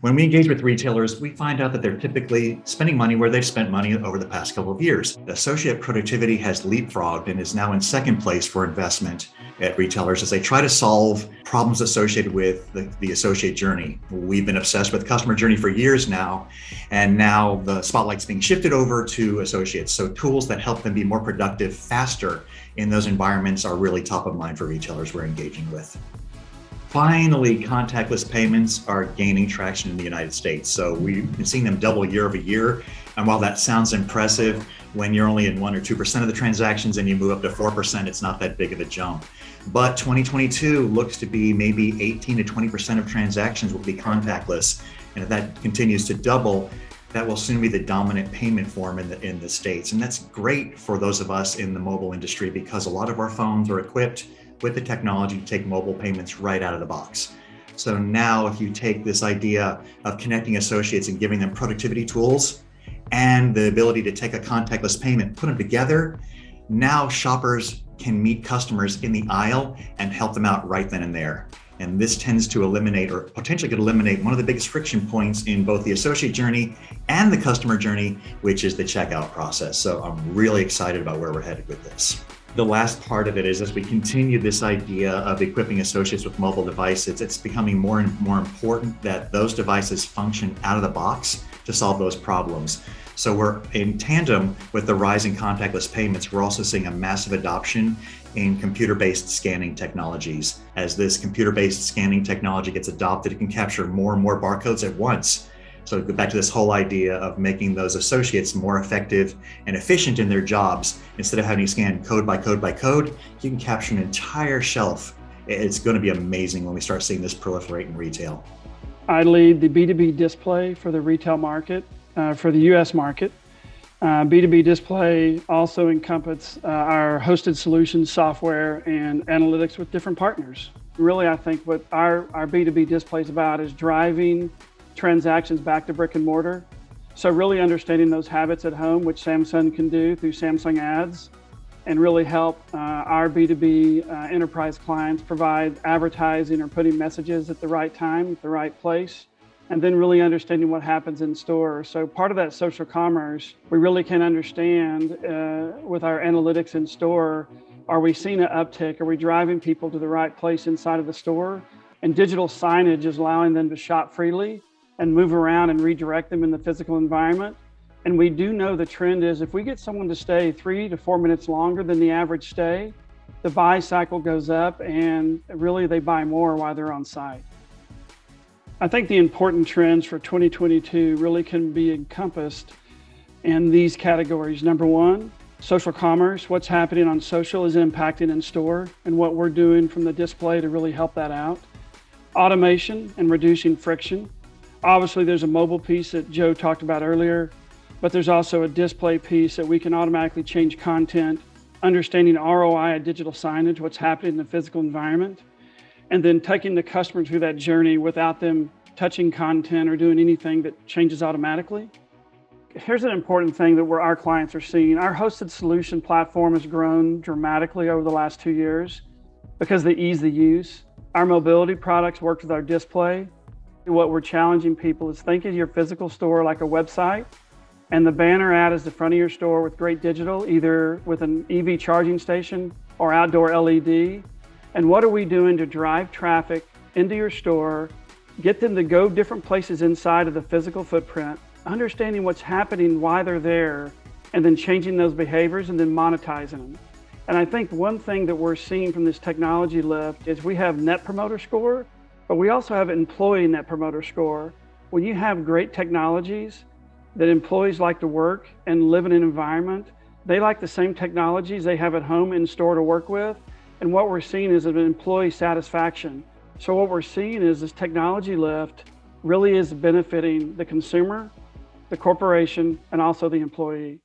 When we engage with retailers, we find out that they're typically spending money where they've spent money over the past couple of years. Associate productivity has leapfrogged and is now in second place for investment at retailers as they try to solve problems associated with the associate journey. We've been obsessed with customer journey for years now, and now the spotlight's being shifted over to associates. So tools that help them be more productive faster in those environments are really top of mind for retailers we're engaging with. Finally, contactless payments are gaining traction in the United States. So we've been seeing them double year over year. And while that sounds impressive, when you're only in 1 or 2% of the transactions and you move up to 4%, it's not that big of a jump. But 2022 looks to be maybe 18 to 20% of transactions will be contactless. And if that continues to double, that will soon be the dominant payment form in the States. And that's great for those of us in the mobile industry because a lot of our phones are equipped with the technology to take mobile payments right out of the box. So now if you take this idea of connecting associates and giving them productivity tools and the ability to take a contactless payment, put them together, now shoppers can meet customers in the aisle and help them out right then and there. And this tends to eliminate or potentially could eliminate one of the biggest friction points in both the associate journey and the customer journey, which is the checkout process. So I'm really excited about where we're headed with this. The last part of it is as we continue this idea of equipping associates with mobile devices, it's becoming more and more important that those devices function out of the box to solve those problems. So we're in tandem with the rising contactless payments, we're also seeing a massive adoption in computer-based scanning technologies. As this computer-based scanning technology gets adopted, it can capture more and more barcodes at once. So go back to this whole idea of making those associates more effective and efficient in their jobs. Instead of having to scan code by code by code, you can capture an entire shelf. It's going to be amazing when we start seeing this proliferate in retail. I lead the B2B display for the retail market, for the US market. B2B display also encompasses our hosted solutions, software, and analytics with different partners. Really, I think what our B2B display is about is driving transactions back to brick and mortar. So really understanding those habits at home, which Samsung can do through Samsung Ads, and really help our B2B enterprise clients provide advertising or putting messages at the right time, at the right place, and then really understanding what happens in store. So part of that social commerce, we really can understand with our analytics in store, are we seeing an uptick? Are we driving people to the right place inside of the store? And digital signage is allowing them to shop freely and move around and redirect them in the physical environment. And we do know the trend is if we get someone to stay 3 to 4 minutes longer than the average stay, the buy cycle goes up and really they buy more while they're on site. I think the important trends for 2022 really can be encompassed in these categories. Number one, social commerce. What's happening on social is impacting in store and what we're doing from the display to really help that out. Automation and reducing friction. Obviously, there's a mobile piece that Joe talked about earlier, but there's also a display piece that we can automatically change content, understanding ROI at digital signage, what's happening in the physical environment, and then taking the customer through that journey without them touching content or doing anything that changes automatically. Here's an important thing that our clients are seeing. Our hosted solution platform has grown dramatically over the last 2 years because of the ease of use. Our mobility products work with our display. What we're challenging people is think of your physical store like a website, and the banner ad is the front of your store with great digital, either with an EV charging station or outdoor LED. And what are we doing to drive traffic into your store, get them to go different places inside of the physical footprint, understanding what's happening, why they're there, and then changing those behaviors and then monetizing them. And I think one thing that we're seeing from this technology lift is we have Net Promoter Score, but we also have Employee Net Promoter Score. When you have great technologies that employees like to work and live in an environment, they like the same technologies they have at home in store to work with. And what we're seeing is an employee satisfaction. So what we're seeing is this technology lift really is benefiting the consumer, the corporation, and also the employee.